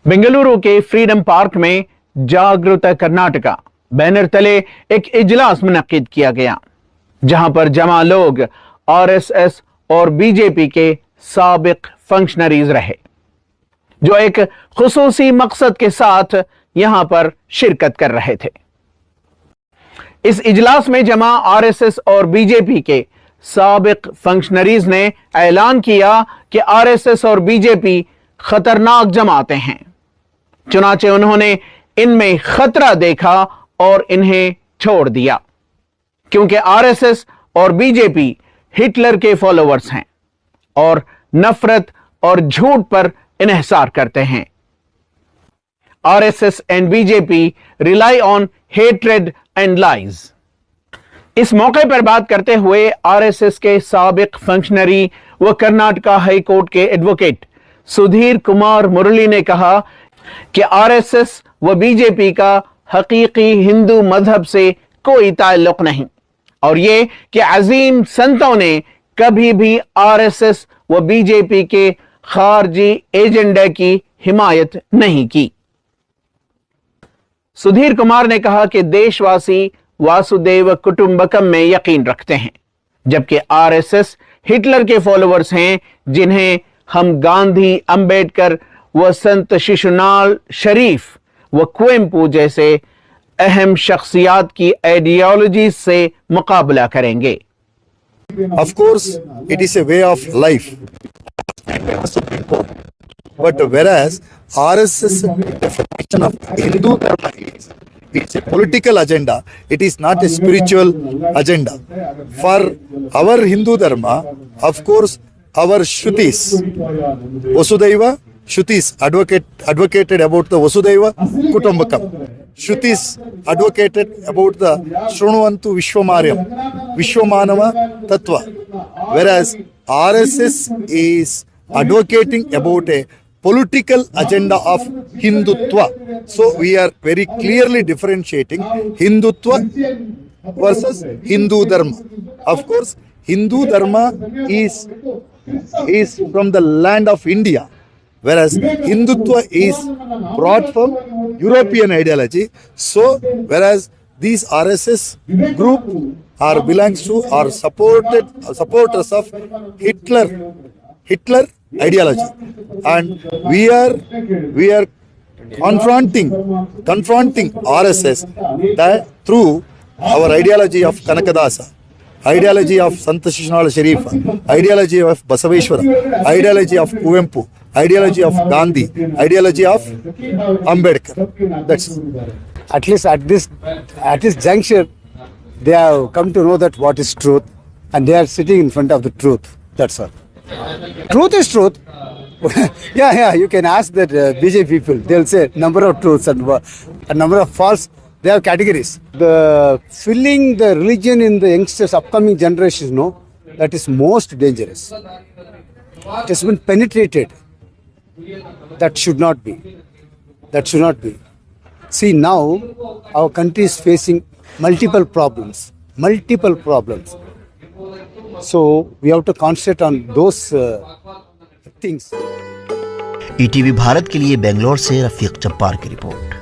बेंगलुरु के freedom park में जागरूता Karnataka banner तले एक इजलास मुनक्किद किया गया, जहां पर जमा लोग आरएसएस और बीजेपी के साबिक फंक्शनरीज रहे, जो एक खुसूसी मकसद के साथ यहां पर शिरकत कर रहे थे। इस इजलास में जमा आरएसएस और बीजेपी के साबिक फंक्शनरीज ने ऐलान किया कि आरएसएस और बीजेपी खतरनाक जमातें हैं। चुनाचे उन्होंने इनमें खतरा देखा और इन्हें छोड़ दिया, क्योंकि आरएसएस और बीजेपी हिटलर के फॉलोअर्स हैं और नफरत और झूठ पर इन्हिसार करते हैं। RSS and BJP rely on hatred and lies। इस मौके पर बात करते हुए RSS के साबिक फंक्शनरी व कर्नाटका हाई कोर्ट के एडवोकेट सुधीर कुमार मुरली ने कहा कि RSS व बीजेपी का हकीकी हिंदू मजहब से कोई ताल्लुक नहीं, और ये कि अजीम संतों ने कभी भी RSS व बीजेपी के खारजी एजेंडे की हिमायत नहीं की। सुधीर कुमार ने कहा कि देशवासी वासुदेव कुटुंबकम में यकीन रखते हैं, जबकि RSS हिटलर के फॉलोअर्स हैं, जिन्हें हम गांधी, अंबेडकर व संत शिशुनाल शरीफ व कुवेम्पू जैसे अहम शख्सियात की आइडियोलॉजीज से मुकाबला करेंगे। Of course, it is a way of life. But whereas RSS definition of Hindu Dharma is, it's a political agenda, it is not a spiritual agenda. For our Hindu Dharma, of course, our Shrutis, Vasudhaiva, Shrutis advocated about the Vasudhaiva Kutumbakam. Shrutis advocated about the Shrunuvantu Vishwa Manava Tattva. Whereas RSS is advocating about a political agenda of Hindutva. So we are very clearly differentiating Hindutva versus Hindu Dharma. Of course, Hindu Dharma is from the land of India, whereas Hindutva is brought from European ideology. So whereas these RSS group are belongs to or supporters of Hitler ideology, and we are confronting RSS that through our ideology of Kanakadasa, ideology of Shishunala Sharif, ideology of Basavanna, ideology of Kuvempu, ideology of Gandhi, ideology of Ambedkar. That's at least at this juncture, they have come to know that what is truth, and they are sitting in front of the truth. That's all. Truth is truth. Yeah. You can ask that BJP people. They'll say number of truths and a number of false. They have categories. The filling the religion in the youngsters, upcoming generations, that is most dangerous. It has been penetrated. That should not be. See, now our country is facing multiple problems. So we have to concentrate on those things. ETV Bharat के लिए बेंगलोर से रफीक जब्बार की report.